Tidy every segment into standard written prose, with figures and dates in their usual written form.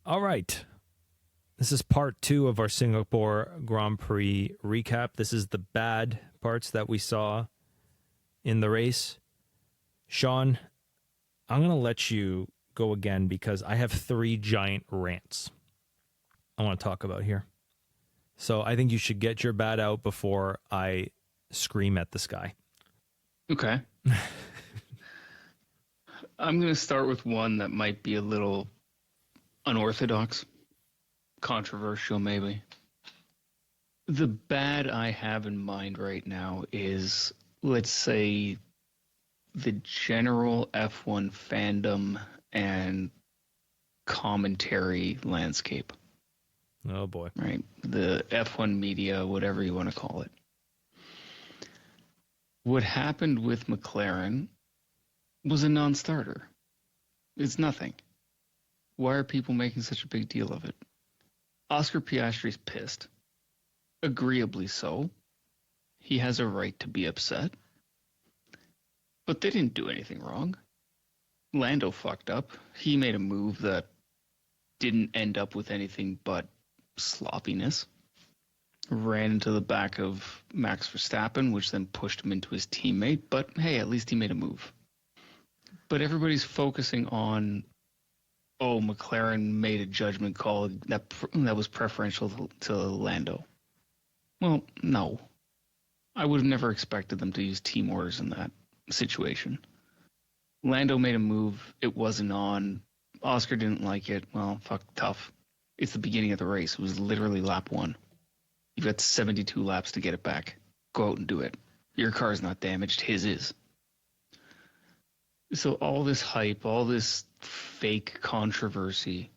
All right. This is part 2 of our Singapore Grand Prix recap. This is the bad parts that we saw in the race. Sean, I'm going to let you go again because I have 3 giant rants I want to talk about here. So I think you should get your bad out before I scream at the sky. Okay. I'm going to start with one that might be a little unorthodox, controversial maybe. The bad I have in mind right now is, let's say, the general F1 fandom and commentary landscape. Oh, boy. Right? The F1 media, whatever you want to call it. What happened with McLaren was a non-starter. It's nothing. Why are people making such a big deal of it? Oscar Piastri's pissed. Agreeably so. He has a right to be upset. But they didn't do anything wrong. Lando fucked up. He made a move that didn't end up with anything but sloppiness. Ran into the back of Max Verstappen, which then pushed him into his teammate. But hey, at least he made a move. But everybody's focusing on, oh, McLaren made a judgment call that was preferential to Lando. Well, no. I would have never expected them to use team orders in that situation. Lando made a move. It wasn't on. Oscar didn't like it. Well, fuck, tough. It's the beginning of the race. It was literally lap 1. You've got 72 laps to get it back. Go out and do it. Your car's not damaged. His is. So all this hype, all this fake controversy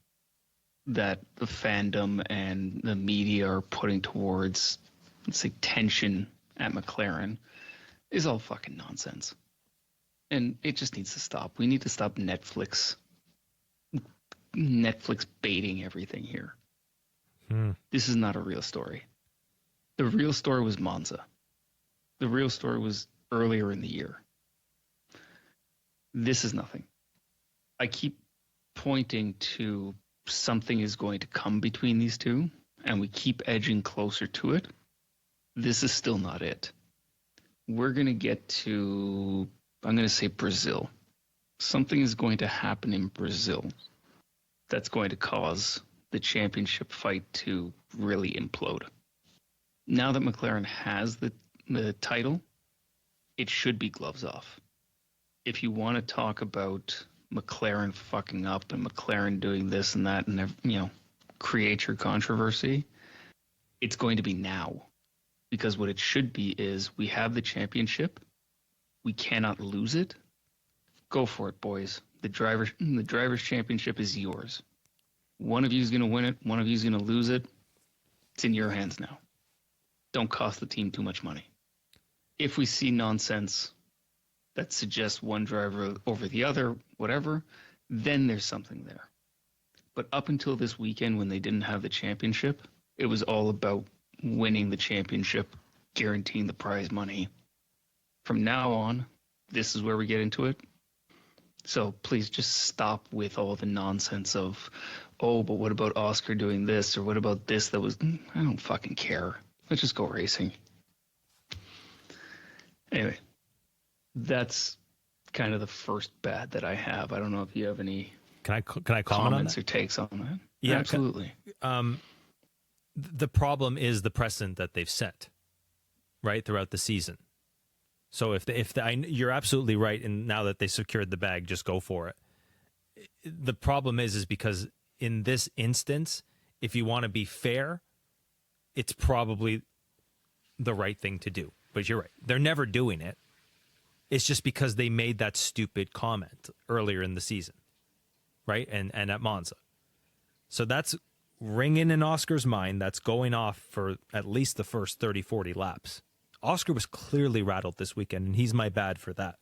that the fandom and the media are putting towards, let's say, tension at McLaren is all fucking nonsense. And it just needs to stop. We need to stop Netflix baiting everything here. This is not a real story. The real story was Monza. The real story was earlier in the year. This is nothing. I keep pointing to something is going to come between these two, and we keep edging closer to it. This is still not it. We're going to get to, I'm going to say Brazil. Something is going to happen in Brazil that's going to cause the championship fight to really implode. Now that McLaren has the title, it should be gloves off. If you want to talk about McLaren fucking up and McLaren doing this and that and, create your controversy, it's going to be now. Because what it should be is we have the championship. We cannot lose it. Go for it, boys. The driver's championship is yours. One of you is going to win it. One of you is going to lose it. It's in your hands now. Don't cost the team too much money. If we see nonsense that suggests one driver over the other, whatever, then there's something there. But up until this weekend when they didn't have the championship, it was all about winning the championship, guaranteeing the prize money. From now on, this is where we get into it. So please just stop with all the nonsense of, oh, but what about Oscar doing this? Or what about this that was, I don't fucking care. Let's just go racing. Anyway, that's kind of the first bad that I have. I don't know if you have any Can I comment comments on that? or takes on that. Yeah, absolutely. The problem is the precedent that they've set, right, throughout the season. So you're absolutely right, and now that they secured the bag, just go for it. The problem is because in this instance, if you want to be fair, it's probably the right thing to do. But you're right. They're never doing it. It's just because they made that stupid comment earlier in the season, right? And at Monza. So that's ringing in Oscar's mind. That's going off for at least the first 30, 40 laps. Oscar was clearly rattled this weekend, and he's my bad for that.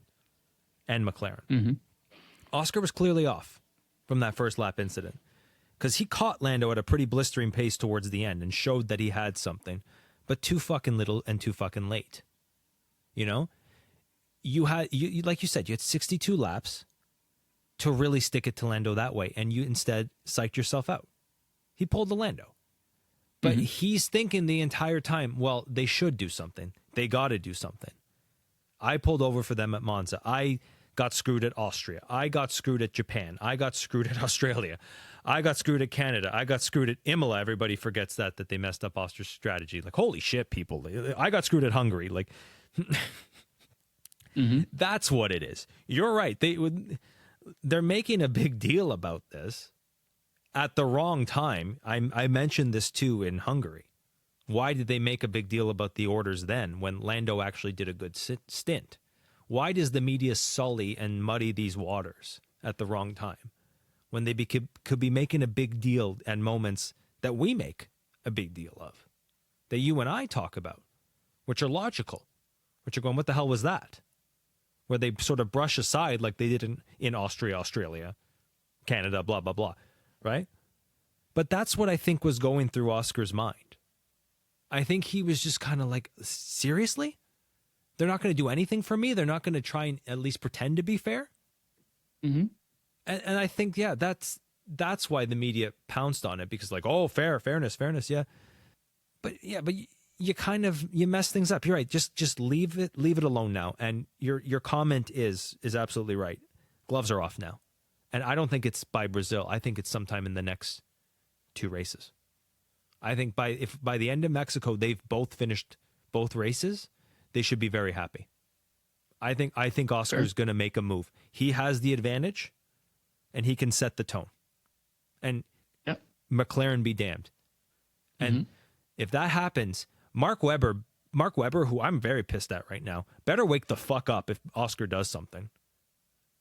And McLaren. Mm-hmm. Oscar was clearly off from that first lap incident because he caught Lando at a pretty blistering pace towards the end and showed that he had something, but too fucking little and too fucking late. You know? You like you said, you had 62 laps to really stick it to Lando that way, and you instead psyched yourself out. He pulled the Lando. But he's thinking the entire time, well, they should do something. They got to do something. I pulled over for them at Monza. I got screwed at Austria. I got screwed at Japan. I got screwed at Australia. I got screwed at Canada. I got screwed at Imola. Everybody forgets that they messed up Austria's strategy. Like, holy shit, people. I got screwed at Hungary. Like, that's what it is. You're right. They're making a big deal about this at the wrong time. I mentioned this too in Hungary. Why did they make a big deal about the orders then when Lando actually did a good stint? Why does the media sully and muddy these waters at the wrong time when they could be making a big deal at moments that we make a big deal of, that you and I talk about, which are logical, which are going, what the hell was that? Where they sort of brush aside like they did in Austria, Australia, Canada, blah, blah, blah, right? But that's what I think was going through Oscar's mind. I think he was just kind of like, seriously? They're not going to do anything for me? They're not going to try and at least pretend to be fair? Mm-hmm. And I think, yeah, that's why the media pounced on it, because like, oh, fairness, yeah. But you mess things up. You're right. Just leave it alone now. And your comment is absolutely right. Gloves are off now. And I don't think it's by Brazil. I think it's sometime in the next 2 races. I think by the end of Mexico they've both finished both races, they should be very happy. I think Oscar's going to make a move. He has the advantage, and he can set the tone. And McLaren be damned. And if that happens, Mark Webber, who I'm very pissed at right now, better wake the fuck up if Oscar does something.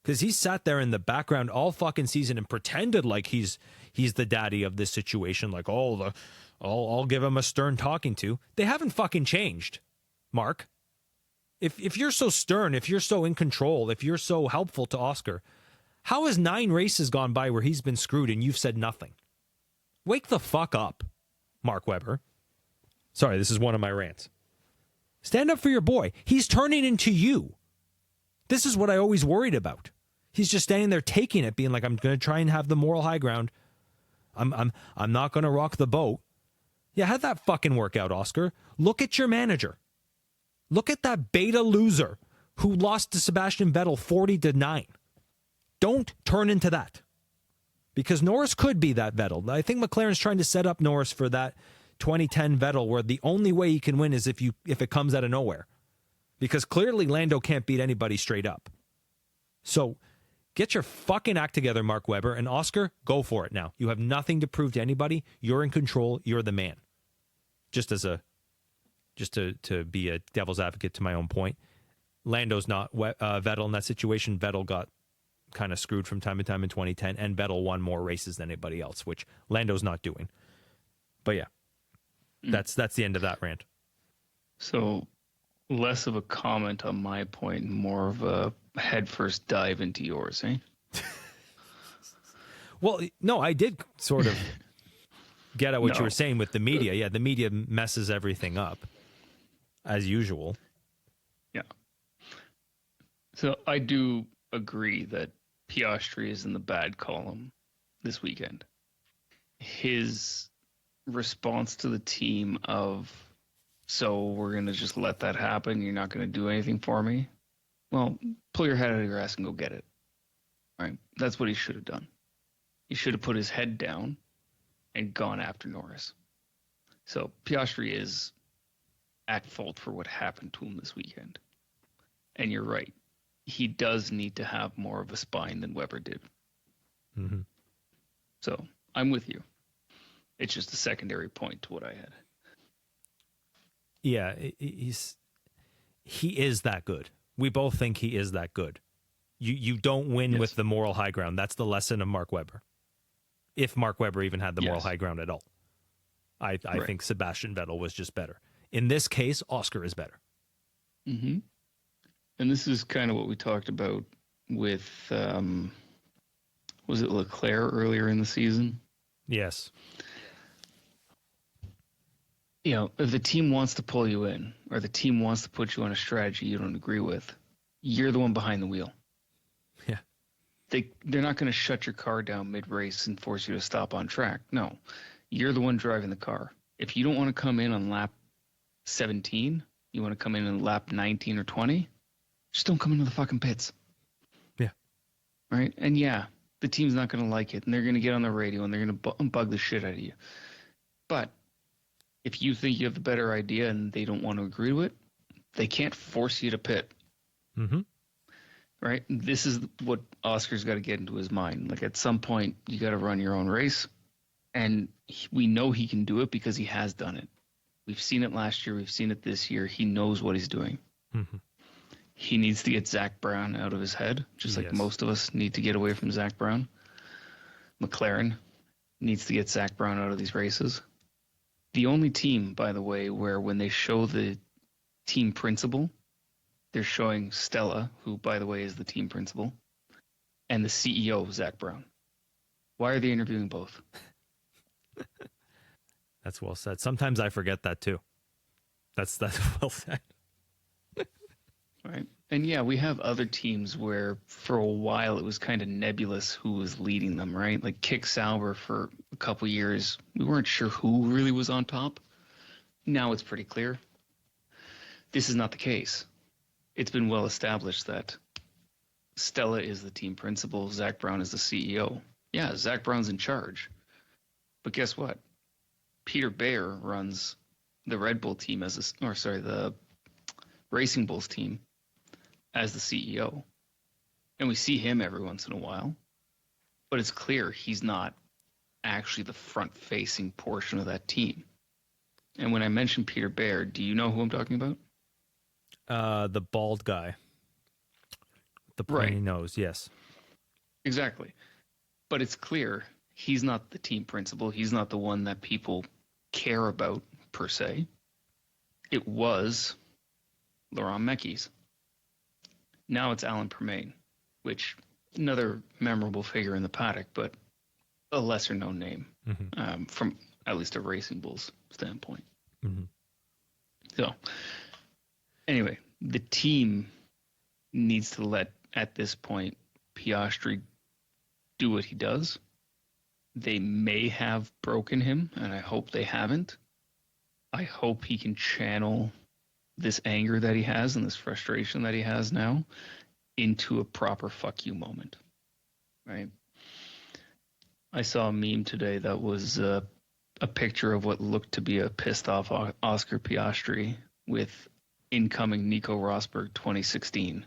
Because he sat there in the background all fucking season and pretended like he's the daddy of this situation. Like, I'll give him a stern talking to. They haven't fucking changed, Mark. If you're so stern, if you're so in control, if you're so helpful to Oscar, how has 9 races gone by where he's been screwed and you've said nothing? Wake the fuck up, Mark Webber. Sorry, this is one of my rants. Stand up for your boy. He's turning into you. This is what I always worried about. He's just standing there taking it, being like, I'm going to try and have the moral high ground. I'm not going to rock the boat. Yeah, how'd that fucking work out, Oscar? Look at your manager. Look at that beta loser who lost to Sebastian Vettel 40-9. Don't turn into that. Because Norris could be that Vettel. I think McLaren's trying to set up Norris for that 2010 Vettel where the only way he can win is if it comes out of nowhere. Because clearly Lando can't beat anybody straight up. So get your fucking act together, Mark Webber. And Oscar, go for it now. You have nothing to prove to anybody. You're in control. You're the man. Just to be a devil's advocate to my own point, Lando's not Vettel in that situation. Vettel got kind of screwed from time to time in 2010, and Vettel won more races than anybody else, which Lando's not doing. But yeah, that's the end of that rant. So less of a comment on my point, more of a headfirst dive into yours, eh? Well, no, I did sort of get at what you were saying with the media. Yeah, the media messes everything up, as usual. Yeah. So I do agree that Piastri is in the bad column this weekend. His response to the team of, so we're going to just let that happen, you're not going to do anything for me? Well, pull your head out of your ass and go get it. Right? That's what he should have done. He should have put his head down and gone after Norris. So Piastri is at fault for what happened to him this weekend. And you're right. He does need to have more of a spine than Webber did. Mm-hmm. So I'm with you. It's just a secondary point to what I had. Yeah, he is that good. We both think he is that good. You don't win with the moral high ground. That's the lesson of Mark Webber. If Mark Webber even had the moral high ground at all. I think Sebastian Vettel was just better. In this case, Oscar is better. Mm-hmm. And this is kind of what we talked about with, was it Leclerc earlier in the season? Yes. You know, if the team wants to pull you in, or the team wants to put you on a strategy you don't agree with, you're the one behind the wheel. Yeah. They're not going to shut your car down mid-race and force you to stop on track. No. You're the one driving the car. If you don't want to come in on lap 17, you want to come in on lap 19 or 20, just don't come into the fucking pits. Yeah. Right? And yeah, the team's not going to like it, and they're going to get on the radio, and they're going to bug the shit out of you. But if you think you have the better idea and they don't want to agree with it, they can't force you to pit. Mm-hmm. Right? This is what Oscar's got to get into his mind. Like, at some point, you got to run your own race. And we know he can do it because he has done it. We've seen it last year. We've seen it this year. He knows what he's doing. Mm-hmm. He needs to get Zach Brown out of his head, just like most of us need to get away from Zach Brown. McLaren needs to get Zach Brown out of these races. The only team, by the way, where when they show the team principal, they're showing Stella, who, by the way, is the team principal, and the CEO, Zach Brown. Why are they interviewing both? That's well said. Sometimes I forget that too. That's well said. Right. And yeah, we have other teams where for a while it was kind of nebulous who was leading them, right? Like Kick Sauber for a couple years, we weren't sure who really was on top. Now it's pretty clear. This is not the case. It's been well established that Stella is the team principal, Zach Brown is the CEO. Yeah, Zach Brown's in charge. But guess what? Peter Bayer runs the Red Bull team the Racing Bulls team as the CEO. And we see him every once in a while. But it's clear he's not actually the front-facing portion of that team. And when I mention Peter Bayer, do you know who I'm talking about? The bald guy. The pointy nose, yes. Exactly. But it's clear he's not the team principal. He's not the one that people care about, per se. It was Laurent Mekies. Now it's Alan Permain, which another memorable figure in the paddock, but a lesser-known name from at least a Racing Bulls standpoint. Mm-hmm. So, anyway, the team needs to let, at this point, Piastri do what he does. They may have broken him, and I hope they haven't. I hope he can channel this anger that he has and this frustration that he has now into a proper fuck you moment. Right? I saw a meme today that was a picture of what looked to be a pissed off Oscar Piastri with incoming Nico Rosberg 2016.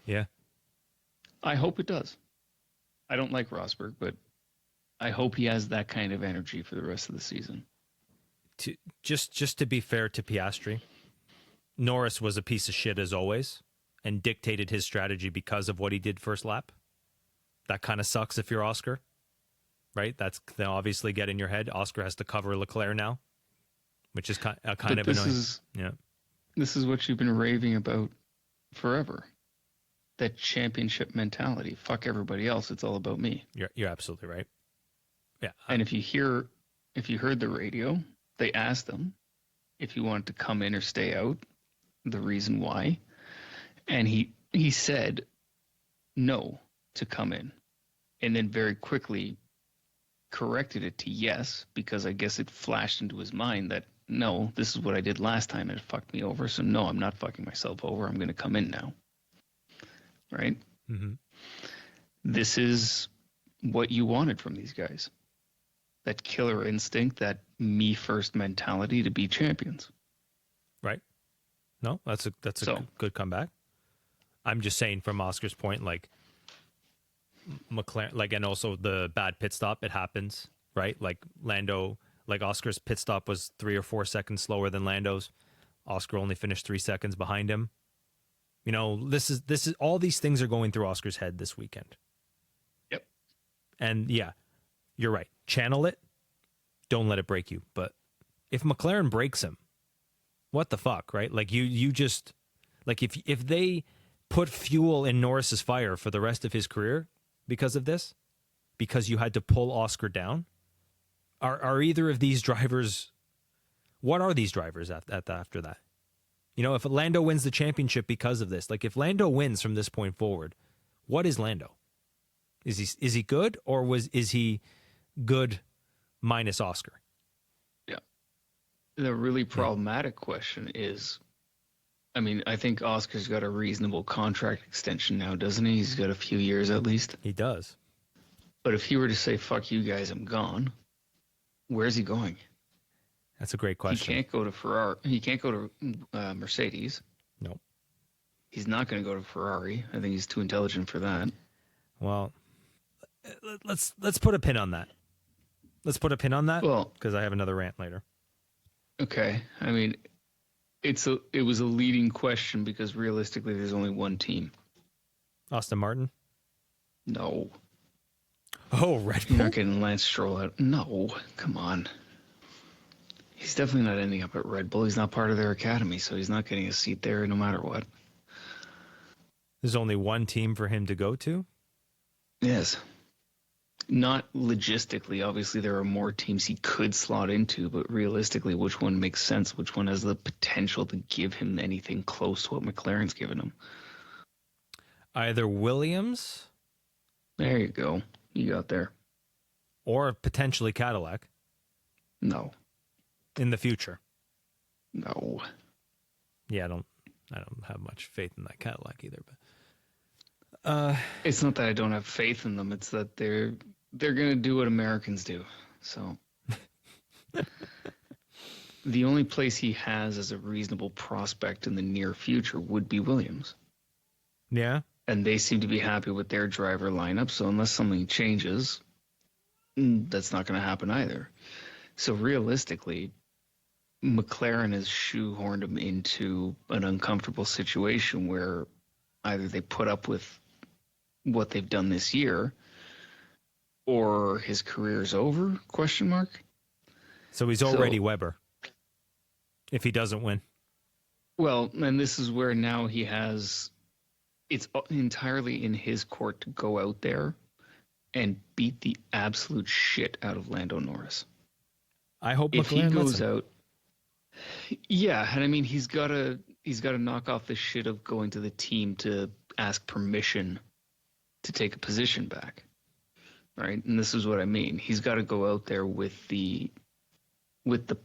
Yeah. I hope it does. I don't like Rosberg, but I hope he has that kind of energy for the rest of the season. Just to be fair to Piastri, Norris was a piece of shit as always and dictated his strategy because of what he did first lap. That kind of sucks if you're Oscar, right? That's they obviously get in your head. Oscar has to cover Leclerc now, which is kind of annoying. This is what you've been raving about forever. That championship mentality. Fuck everybody else. It's all about me. You're absolutely right. Yeah. And if you heard the radio, they asked him if he wanted to come in or stay out, the reason why. And he said no to come in. And then very quickly corrected it to yes, because I guess it flashed into his mind that no, this is what I did last time and it fucked me over. So no, I'm not fucking myself over. I'm going to come in now. Right? Mm-hmm. This is what you wanted from these guys. That killer instinct, that me first mentality to be champions. Right. No, that's a good comeback. I'm just saying from Oscar's point, like McLaren, like, and also the bad pit stop, it happens, right? Like Lando, like Oscar's pit stop was 3 or 4 seconds slower than Lando's. Oscar only finished 3 seconds behind him. You know, this is all these things are going through Oscar's head this weekend. Yep. And yeah, you're right. Channel it. Don't let it break you. But if McLaren breaks him, what the fuck, right? Like you just like if they put fuel in Norris's fire for the rest of his career because of this, because you had to pull Oscar down, are either of these drivers? What are these drivers after that? You know, if Lando wins the championship because of this, like if Lando wins from this point forward, what is Lando? Is he good, or is he good minus Oscar. Yeah. The really problematic question is, I mean, I think Oscar's got a reasonable contract extension now, doesn't he? He's got a few years at least. He does. But if he were to say, fuck you guys, I'm gone, where's he going? That's a great question. He can't go to Ferrari. He can't go to Mercedes. No. He's not going to go to Ferrari. I think he's too intelligent for that. Well, let's put a pin on that. Let's put a pin on that. Well, because I have another rant later. Okay. I mean, it was a leading question because realistically, there's only one team. Aston Martin? No. Oh, Red Bull? You're not getting Lance Stroll out. No, come on. He's definitely not ending up at Red Bull. He's not part of their academy, so he's not getting a seat there no matter what. There's only one team for him to go to? Yes. Not logistically. Obviously, there are more teams he could slot into, but realistically, which one makes sense? Which one has the potential to give him anything close to what McLaren's given him? Either Williams. There you go. You got there. Or potentially Cadillac. No. In the future. No. Yeah, I don't have much faith in that Cadillac either, but it's not that I don't have faith in them, it's that they're going to do what Americans do. So the only place he has as a reasonable prospect in the near future would be Williams. Yeah. And they seem to be happy with their driver lineup, so unless something changes, that's not going to happen either. So realistically, McLaren has shoehorned him into an uncomfortable situation where either they put up with what they've done this year or his career's over, question mark. So he's already Weber if he doesn't win. Well, and this is where now it's entirely in his court to go out there and beat the absolute shit out of Lando Norris. I hope if McLaren he goes out. Yeah, and I mean he's got to knock off the shit of going to the team to ask permission to take a position back, right? And this is what I mean. He's got to go out there with the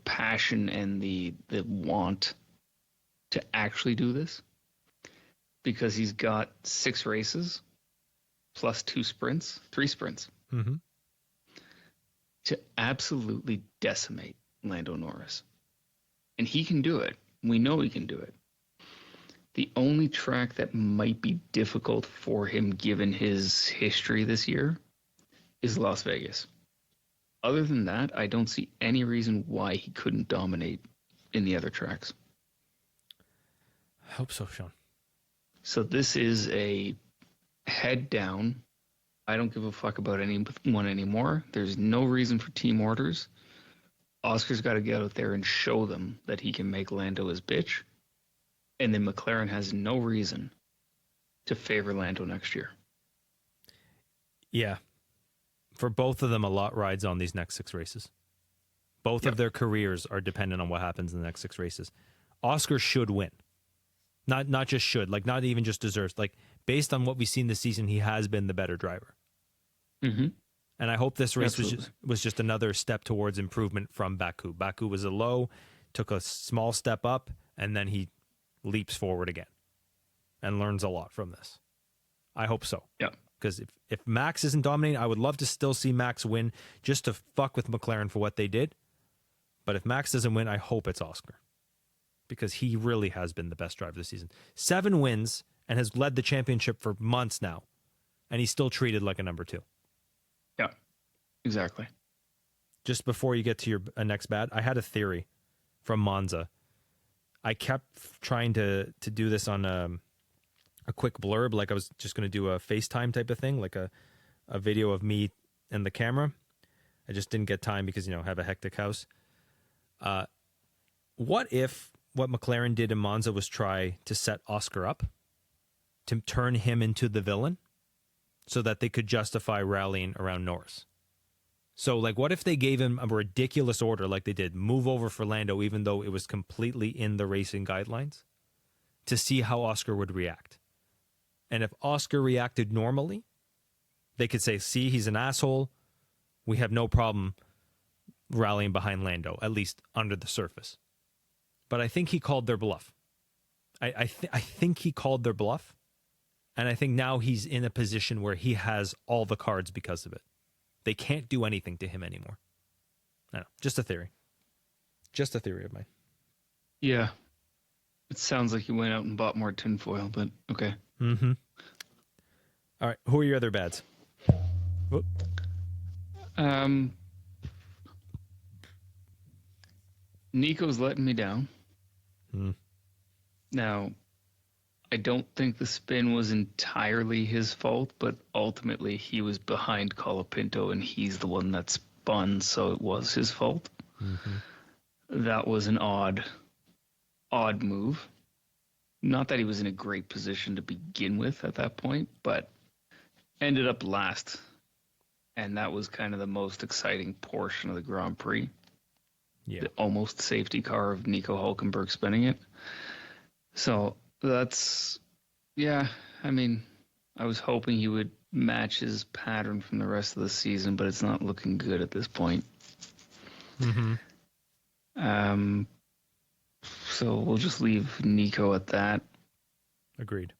passion and the want to actually do this, because he's got 6 races plus 3 sprints, mm-hmm. to absolutely decimate Lando Norris. And he can do it. We know he can do it. The only track that might be difficult for him, given his history this year, is Las Vegas. Other than that, I don't see any reason why he couldn't dominate in the other tracks. I hope so, Sean. So this is a head down. I don't give a fuck about anyone anymore. There's no reason for team orders. Oscar's got to get out there and show them that he can make Lando his bitch. And then McLaren has no reason to favor Lando next year. Yeah. For both of them, a lot rides on these next 6 races. Both of their careers are dependent on what happens in the next 6 races. Oscar should win. Not just should, like not even just deserves. Like based on what we've seen this season, he has been the better driver. Mm-hmm. And I hope this race was just another step towards improvement from Baku. Baku was a low, took a small step up, and then he leaps forward again and learns a lot from this. I hope so. Yeah. Because if Max isn't dominating, I would love to still see Max win just to fuck with McLaren for what they did. But if Max doesn't win, I hope it's Oscar. Because he really has been the best driver this season. 7 wins and has led the championship for months now. And he's still treated like a number 2. Yeah, exactly. Just before you get to your next bat, I had a theory from Monza. I kept trying to do this on a quick blurb, like I was just going to do a FaceTime type of thing, like a video of me and the camera. I just didn't get time because, I have a hectic house. What if what McLaren did in Monza was try to set Oscar up, to turn him into the villain, so that they could justify rallying around Norris? So, like, what if they gave him a ridiculous order like they did, move over for Lando, even though it was completely in the racing guidelines, to see how Oscar would react? And if Oscar reacted normally, they could say, see, he's an asshole. We have no problem rallying behind Lando, at least under the surface. But I think he called their bluff. I think he called their bluff. And I think now he's in a position where he has all the cards because of it. They can't do anything to him anymore. I don't know, just a theory. Just a theory of mine. Yeah. It sounds like he went out and bought more tinfoil, but okay. Mm-hmm. All right. Who are your other bads? Whoop. Nico's letting me down. Mm. Now, I don't think the spin was entirely his fault, but ultimately he was behind Colapinto and he's the one that spun, so it was his fault. Mm-hmm. That was an odd move. Not that he was in a great position to begin with at that point, but ended up last. And that was kind of the most exciting portion of the Grand Prix. Yeah. The almost safety car of Nico Hulkenberg spinning it. So that's, yeah, I mean, I was hoping he would match his pattern from the rest of the season, but it's not looking good at this point. Mm-hmm. So we'll just leave Nico at that. Agreed.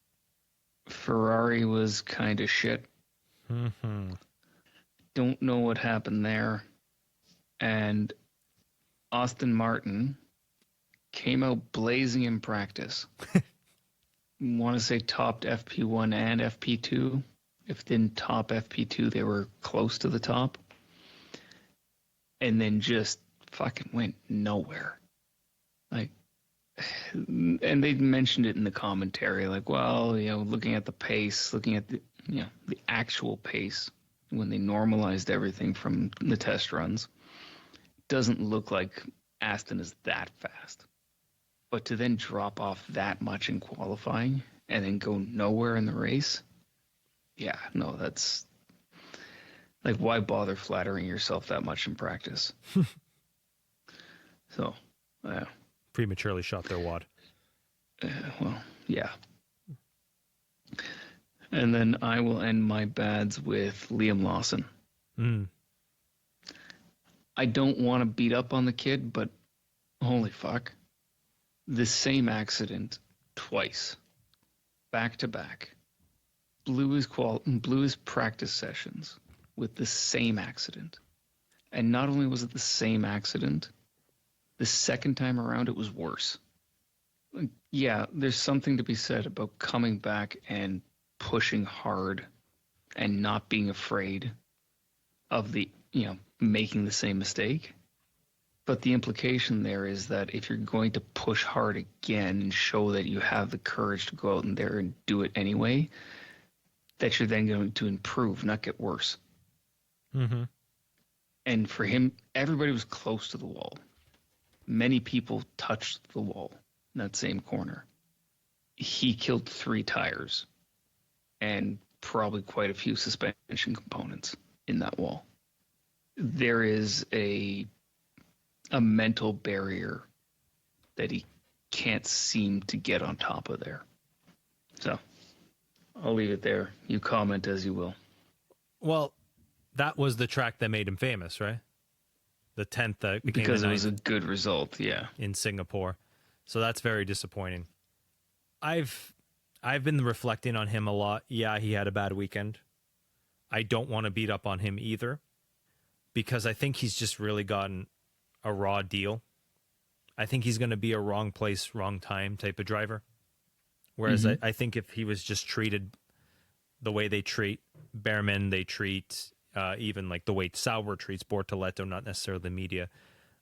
Ferrari was kind of shit. Mm-hmm. Don't know what happened there. And Aston Martin came out blazing in practice. Want to say topped FP1 and FP2. If didn't top FP2, they were close to the top. And then just fucking went nowhere. Like, and they mentioned it in the commentary, like, well, you know, looking at the pace, looking at the, you know, the actual pace when they normalized everything from the test runs, doesn't look like Aston is that fast. But to then drop off that much in qualifying and then go nowhere in the race, yeah, no, that's like, why bother flattering yourself that much in practice? So, yeah. Prematurely shot their wad. Well, yeah. And then I will end my bads with Liam Lawson. Mm. I don't want to beat up on the kid, but holy fuck. The same accident twice, back to back. Blew his practice sessions with the same accident. And not only was it the same accident, the second time around it was worse. Yeah, there's something to be said about coming back and pushing hard and not being afraid of the, you know, making the same mistake. But the implication there is that if you're going to push hard again and show that you have the courage to go out in there and do it anyway, that you're then going to improve, not get worse. Mm-hmm. And for him, everybody was close to the wall. Many people touched the wall in that same corner. He killed 3 tires and probably quite a few suspension components in that wall. There is a mental barrier that he can't seem to get on top of there. So I'll leave it there. You comment as you will. Well, that was the track that made him famous, right? The 10th that became because the it was 9th a good result, yeah. in Singapore. So that's very disappointing. I've been reflecting on him a lot. Yeah, he had a bad weekend. I don't want to beat up on him either, because I think he's just really gotten a raw deal. I think he's going to be a wrong place, wrong time type of driver. Whereas I think if he was just treated the way they treat Behrman, they treat even like the way Sauber treats Bortoleto, not necessarily the media,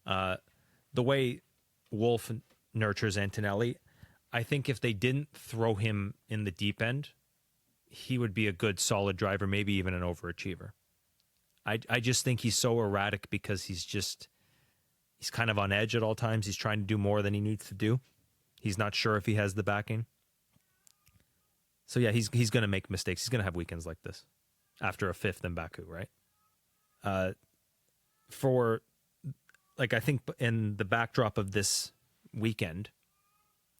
the way Wolf nurtures Antonelli, I think if they didn't throw him in the deep end, he would be a good, solid driver, maybe even an overachiever. I just think he's so erratic because he's kind of on edge at all times. He's trying to do more than he needs to do. He's not sure if he has the backing. So yeah, he's going to make mistakes. He's going to have weekends like this after a 5th in Baku, right? I think in the backdrop of this weekend,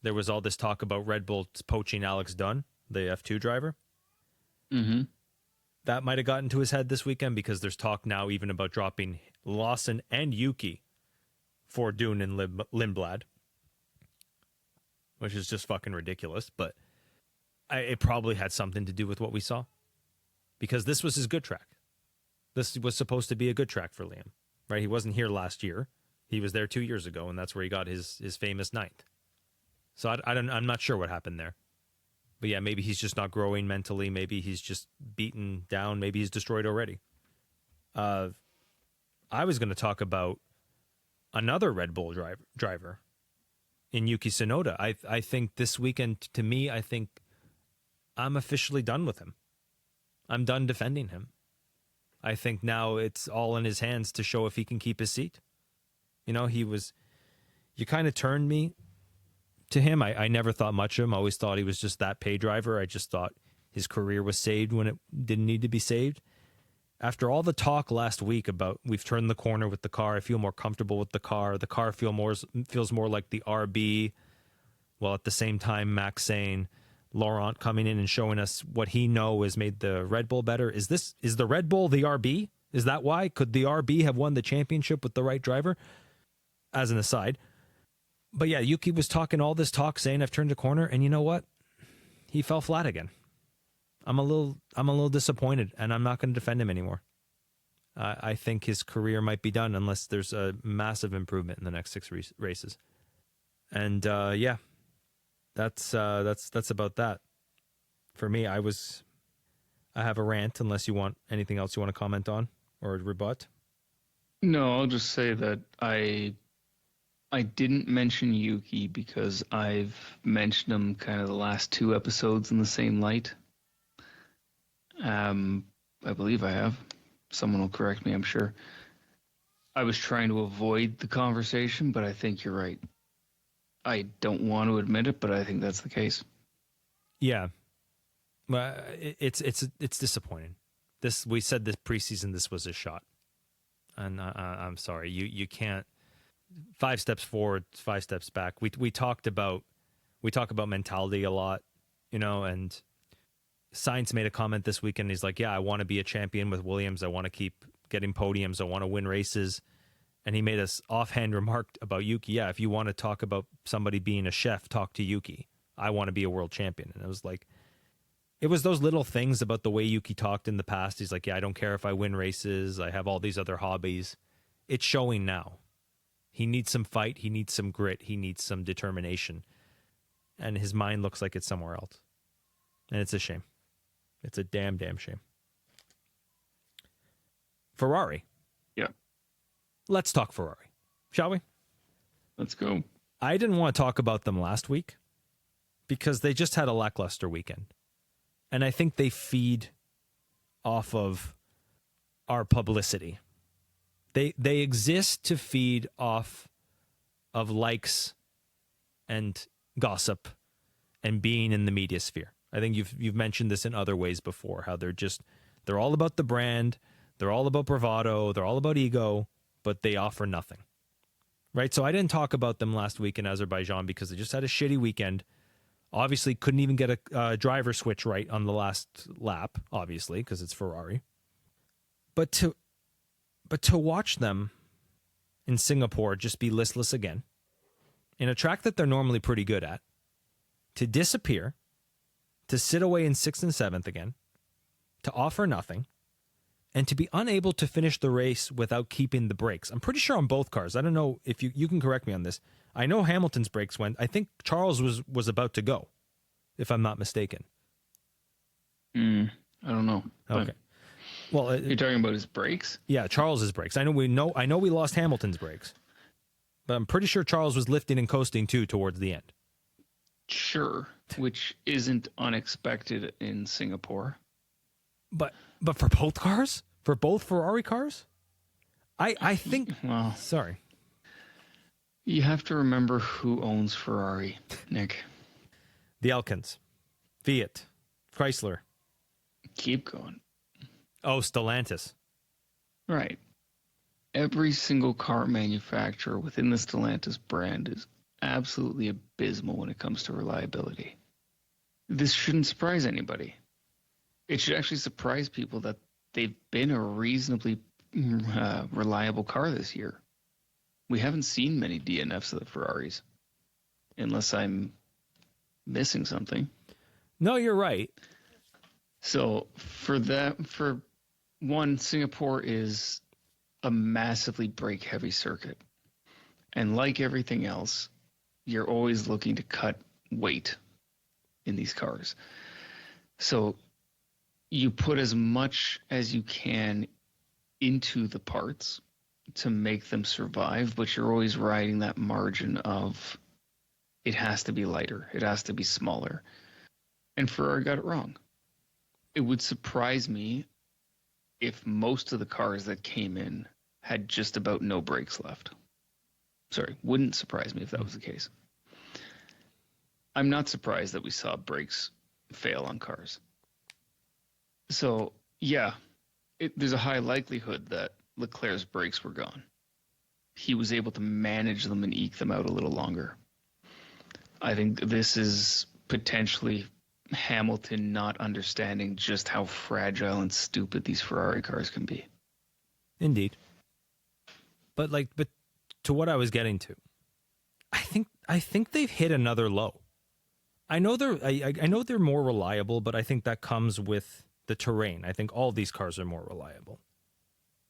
there was all this talk about Red Bull poaching Alex Dunn, the F2 driver. Mm-hmm. That might have gotten to his head this weekend because there's talk now even about dropping Lawson and Yuki for Dune and Lindblad, which is just fucking ridiculous. But it probably had something to do with what we saw, because this was his good track. This was supposed to be a good track for Liam, right? He wasn't here last year. He was there 2 years ago, and that's where he got his famous ninth. So I'm not sure what happened there. But yeah, maybe he's just not growing mentally. Maybe he's just beaten down. Maybe he's destroyed already. I was going to talk about another Red Bull driver in Yuki Tsunoda. I think this weekend, to me, I think I'm officially done with him. I'm done defending him. I think now it's all in his hands to show if he can keep his seat. You know, you kind of turned me to him. I never thought much of him. I always thought he was just that pay driver. I just thought his career was saved when it didn't need to be saved. After all the talk last week about we've turned the corner with the car, I feel more comfortable with the car feels more like the RB, while at the same time Max saying, Laurent coming in and showing us what he has made the Red Bull better. Is the Red Bull the RB? Is that why? Could the RB have won the championship with the right driver? As an aside. But yeah, Yuki was talking all this talk saying I've turned a corner, and you know what? He fell flat again. I'm a little disappointed, and I'm not going to defend him anymore. I think his career might be done unless there's a massive improvement in the next 6 races. And yeah, that's about that. For me, I have a rant. Unless you want anything else you want to comment on or rebut. No, I'll just say that I didn't mention Yuki because I've mentioned him kind of the last 2 episodes in the same light. I believe I have. Someone will correct me, I'm sure. I was trying to avoid the conversation, but I think you're right. I don't want to admit it, but I think that's the case. Yeah. Well, it's disappointing. We said this preseason this was a shot. And I'm sorry. You can't 5 steps forward, 5 steps back. We talk about mentality a lot, you know, and Sainz made a comment this weekend. He's like, yeah, I want to be a champion with Williams. I want to keep getting podiums. I want to win races. And he made us offhand remark about Yuki. Yeah, if you want to talk about somebody being a chef, talk to Yuki. I want to be a world champion. And it was like, it was those little things about the way Yuki talked in the past. He's like, yeah, I don't care if I win races. I have all these other hobbies. It's showing now. He needs some fight. He needs some grit. He needs some determination. And his mind looks like it's somewhere else. And it's a shame. It's a damn shame. Ferrari. Yeah. Let's talk Ferrari, shall we? Let's go. I didn't want to talk about them last week because they just had a lackluster weekend. And I think they feed off of our publicity. They exist to feed off of likes and gossip and being in the media sphere. I think you've mentioned this in other ways before, how they're all about the brand, they're all about bravado, they're all about ego, but they offer nothing. Right? So I didn't talk about them last week in Azerbaijan because they just had a shitty weekend. Obviously couldn't even get a driver switch right on the last lap, obviously, because it's Ferrari. But to watch them in Singapore just be listless again, in a track that they're normally pretty good at, to disappear, to sit away in 6th and 7th again, to offer nothing, and to be unable to finish the race without keeping the brakes. I'm pretty sure on both cars. I don't know if you can correct me on this. I know Hamilton's brakes went. I think Charles was about to go, if I'm not mistaken. I don't know. Okay. Well, you're talking about his brakes? Yeah, Charles's brakes. I know we lost Hamilton's brakes, but I'm pretty sure Charles was lifting and coasting too towards the end. Sure, which isn't unexpected in Singapore. But for both cars? For both Ferrari cars? I think... Well, sorry. You have to remember who owns Ferrari, Nick. The Elkins. Fiat. Chrysler. Keep going. Oh, Stellantis. Right. Every single car manufacturer within the Stellantis brand is absolutely abysmal when it comes to reliability. This shouldn't surprise anybody. It should actually surprise people that they've been a reasonably reliable car this year. We haven't seen many DNFs of the Ferraris, unless I'm missing something. No, you're right. So for one, Singapore is a massively brake heavy circuit. And like everything else, you're always looking to cut weight in these cars. So you put as much as you can into the parts to make them survive, but you're always riding that margin of it has to be lighter, it has to be smaller. And Ferrari got it wrong. It would surprise me if most of the cars that came in had just about no brakes left. Sorry, wouldn't surprise me if that was the case. I'm not surprised that we saw brakes fail on cars. So, yeah, there's a high likelihood that Leclerc's brakes were gone. He was able to manage them and eke them out a little longer. I think this is potentially Hamilton not understanding just how fragile and stupid these Ferrari cars can be. Indeed. But to what I was getting to, I think they've hit another low. I know they're more reliable, but I think that comes with the terrain. I think all these cars are more reliable.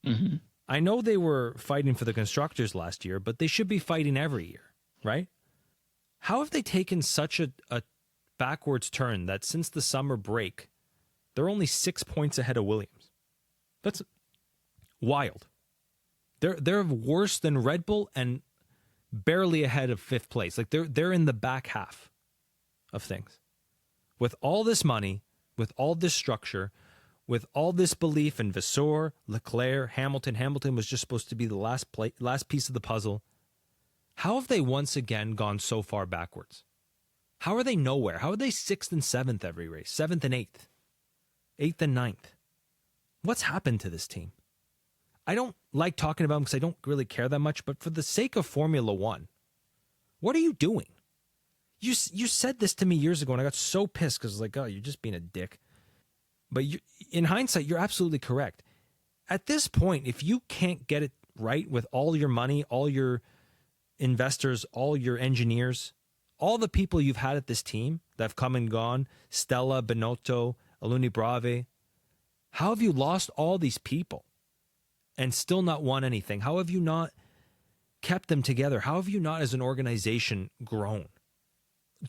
Mm-hmm. I know they were fighting for the constructors last year, but they should be fighting every year, right? How have they taken such a backwards turn that since the summer break, they're only 6 points ahead of Williams? That's wild. They're worse than Red Bull and barely ahead of fifth place. Like they're in the back half of things. With all this money, with all this structure, with all this belief in Vasseur, Leclerc, Hamilton. Hamilton was just supposed to be the last piece of the puzzle. How have they once again gone so far backwards? How are they nowhere? How are they 6th and 7th every race? 7th and 8th? 8th and 9th? What's happened to this team? I don't like talking about them because I don't really care that much, but for the sake of Formula One, what are you doing? You said this to me years ago, and I got so pissed because I was like, oh, you're just being a dick. But in hindsight, you're absolutely correct. At this point, if you can't get it right with all your money, all your investors, all your engineers, all the people you've had at this team that have come and gone, Stella, Binotto, Aluni Brave, how have you lost all these people and still not won anything? How have you not kept them together? How have you not, as an organization, grown?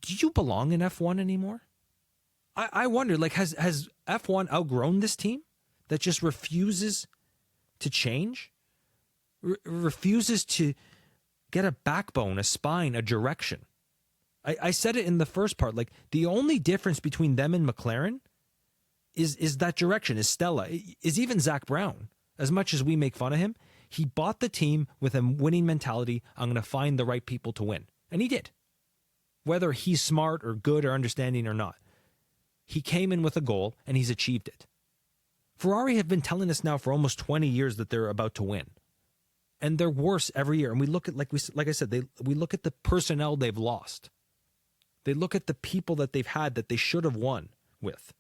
Do you belong in F1 anymore? I wonder, has F1 outgrown this team that just refuses to change? Refuses to get a backbone, a spine, a direction? I said it in the first part, the only difference between them and McLaren is that direction, is Stella, is even Zach Brown. As much as we make fun of him, he bought the team with a winning mentality. I'm going to find the right people to win. And he did. Whether he's smart or good or understanding or not. He came in with a goal, and he's achieved it. Ferrari have been telling us now for almost 20 years that they're about to win. And they're worse every year. And we look at, like I said, we look at the personnel they've lost. They look at the people that they've had that they should have won with.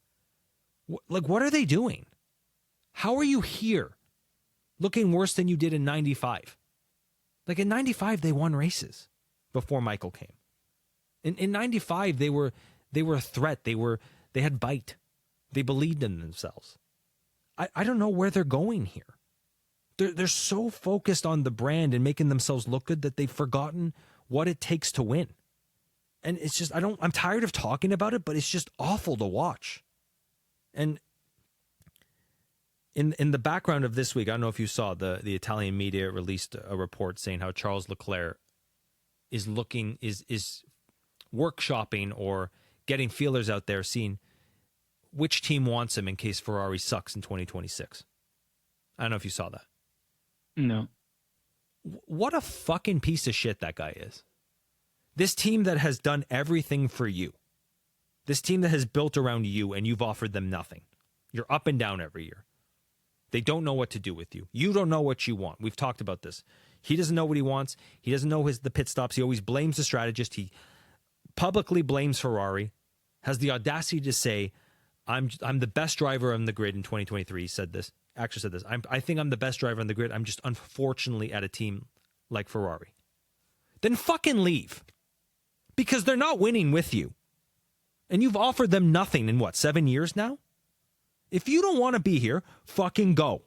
What are they doing? How are you here looking worse than you did in 95? In 95, they won races before Michael came. In 95, they were a threat. They had bite. They believed in themselves. I don't know where they're going here. They're so focused on the brand and making themselves look good that they've forgotten what it takes to win. And it's just, I'm tired of talking about it, but it's just awful to watch. And in the background of this week, I don't know if you saw, the Italian media released a report saying how Charles Leclerc is workshopping or getting feelers out there, seeing which team wants him in case Ferrari sucks in 2026. I don't know if you saw that. No. What a fucking piece of shit that guy is. This team that has done everything for you. This team that has built around you and you've offered them nothing. You're up and down every year. They don't know what to do with you. You don't know what you want. We've talked about this. He doesn't know what he wants. He doesn't know the pit stops. He always blames the strategist. He publicly blames Ferrari, has the audacity to say, I'm the best driver on the grid in 2023. He said this. actually said this. I think I'm the best driver on the grid. I'm just unfortunately at a team like Ferrari. Then fucking leave. Because they're not winning with you. And you've offered them nothing in 7 years now? If you don't want to be here, fucking go.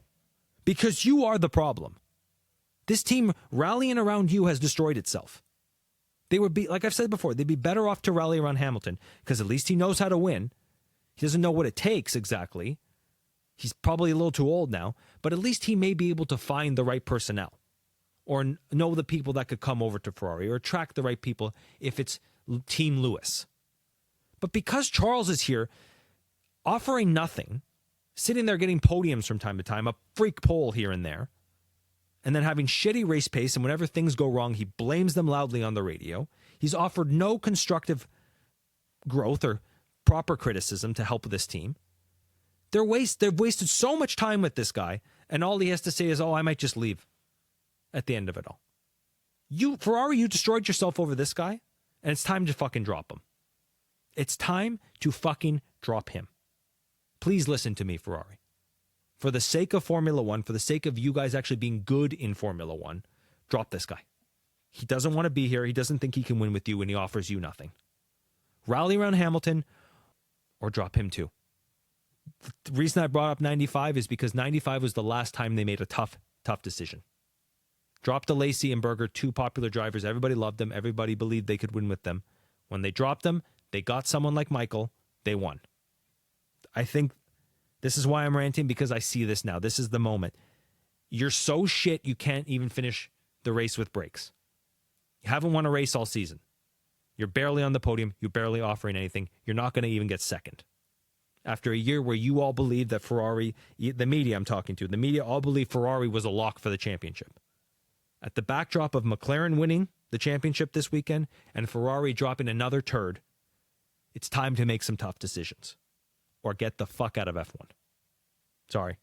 Because you are the problem. This team rallying around you has destroyed itself. They would be, like I've said before, they'd be better off to rally around Hamilton because at least he knows how to win. He doesn't know what it takes exactly. He's probably a little too old now, but at least he may be able to find the right personnel or know the people that could come over to Ferrari or attract the right people if it's Team Lewis. But because Charles is here offering nothing, sitting there getting podiums from time to time, a freak pole here and there, and then having shitty race pace, and whenever things go wrong, he blames them loudly on the radio. He's offered no constructive growth or proper criticism to help this team. They've wasted so much time with this guy, and all he has to say is, I might just leave at the end of it all. Ferrari, you destroyed yourself over this guy, and it's time to fucking drop him. It's time to fucking drop him. Please listen to me, Ferrari. For the sake of Formula One, for the sake of you guys actually being good in Formula One, drop this guy. He doesn't want to be here. He doesn't think he can win with you, and he offers you nothing. Rally around Hamilton or drop him too. The reason I brought up 95 is because 95 was the last time they made a tough decision. Dropped Lacey and Berger, two popular drivers. Everybody loved them. Everybody believed they could win with them. When they dropped them, they got someone like Michael. They won. I think this is why I'm ranting, because I see this now. This is the moment. You're so shit you can't even finish the race with brakes. You haven't won a race all season. You're barely on the podium. You're barely offering anything. You're not going to even get second. After a year where you all believed that Ferrari, the media I'm talking to, the media all believed Ferrari was a lock for the championship. At the backdrop of McLaren winning the championship this weekend and Ferrari dropping another turd, it's time to make some tough decisions or get the fuck out of F1. Sorry.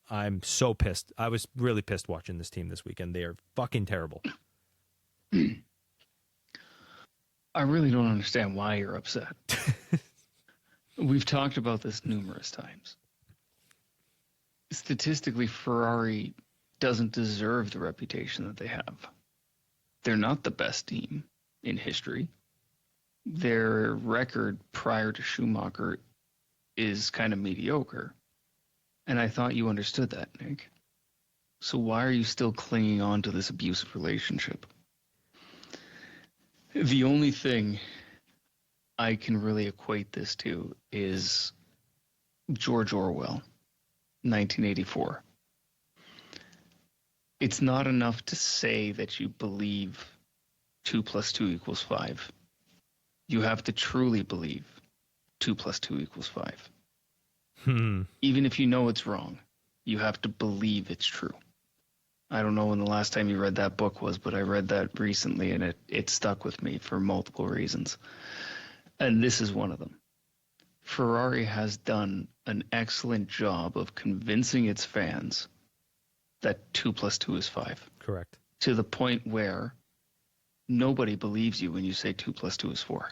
I'm so pissed. I was really pissed watching this team this weekend. They are fucking terrible. I really don't understand why you're upset. We've talked about this numerous times. Statistically, Ferrari doesn't deserve the reputation that they have. They're not the best team in history. Their record prior to Schumacher is kind of mediocre. And I thought you understood that, Nick. So why are you still clinging on to this abusive relationship? The only thing I can really equate this to is George Orwell, 1984. It's not enough to say that you believe 2 + 2 = 5. You have to truly believe 2 + 2 = 5. Even if you know it's wrong, you have to believe it's true. I don't know when the last time you read that book was, but I read that recently, and it stuck with me for multiple reasons. And this is one of them. Ferrari has done an excellent job of convincing its fans that 2 + 2 = 5. Correct. To the point where nobody believes you when you say 2 + 2 = 4,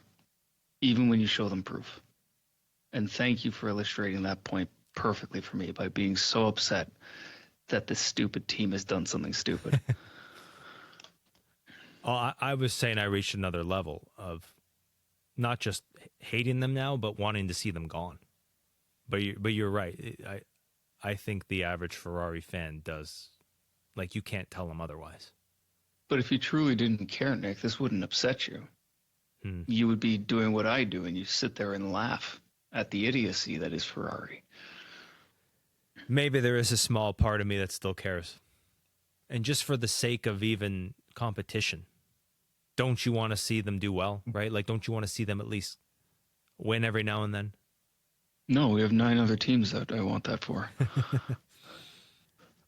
even when you show them proof. And thank you for illustrating that point perfectly for me by being so upset that this stupid team has done something stupid. I was saying I reached another level of not just hating them now, but wanting to see them gone. But you're right. I think the average Ferrari fan does. Like, you can't tell them otherwise. But if you truly didn't care, Nick, this wouldn't upset you. You would be doing what I do, and you sit there and laugh at the idiocy that is Ferrari. Maybe there is a small part of me that still cares. And just for the sake of even competition, don't you want to see them do well, right? Like, don't you want to see them at least win every now and then? No, we have 9 other teams that I want that for.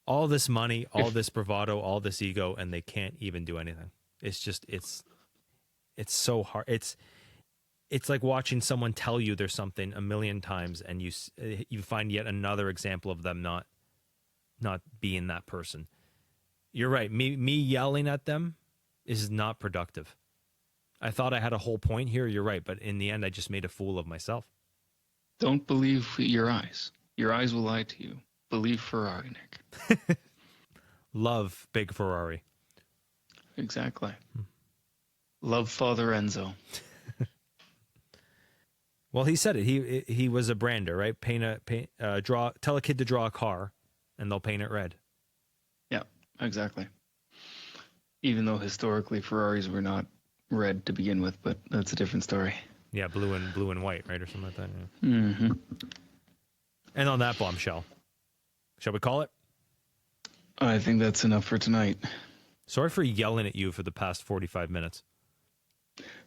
All this money, all this bravado, all this ego, and they can't even do anything. It's just, it's so hard. It's like watching someone tell you there's something a million times, and you find yet another example of them not being that person. You're right. Me yelling at them is not productive. I thought I had a whole point here. You're right, but in the end, I just made a fool of myself. Don't believe your eyes. Your eyes will lie to you. Believe Ferrari, Nick. Love big Ferrari. Exactly. Love Father Enzo. Well, he said it. He was a brander, right? Tell a kid to draw a car, and they'll paint it red. Yeah, exactly. Even though historically Ferraris were not red to begin with, but that's a different story. Yeah, blue and white, right, or something like that. Yeah. Mm-hmm. And on that bombshell, shall we call it? I think that's enough for tonight. Sorry for yelling at you for the past 45 minutes.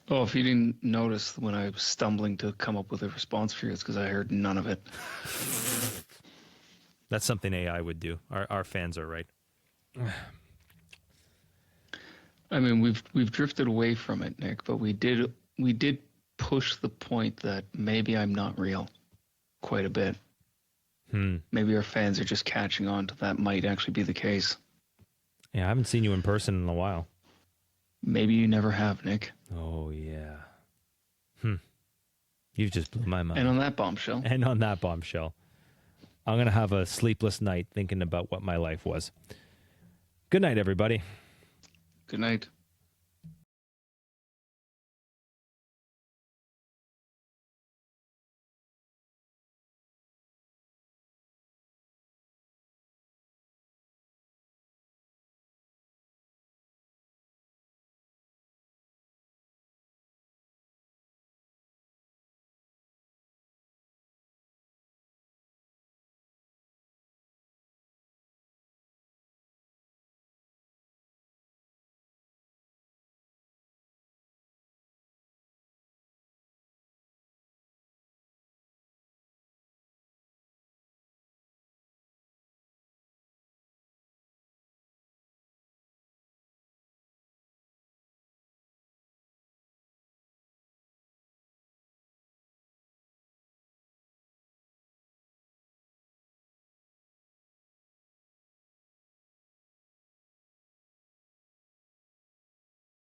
Oh, if you didn't notice when I was stumbling to come up with a response for you, it's because I heard none of it. That's something AI would do. Our fans are right. I mean, we've drifted away from it, Nick, but we did push the point that maybe I'm not real quite a bit. Maybe our fans are just catching on to that might actually be the case. Yeah, I haven't seen you in person in a while. Maybe you never have, Nick. Oh, yeah. You've just blew my mind. And on that bombshell. I'm going to have a sleepless night thinking about what my life was. Good night, everybody. Good night.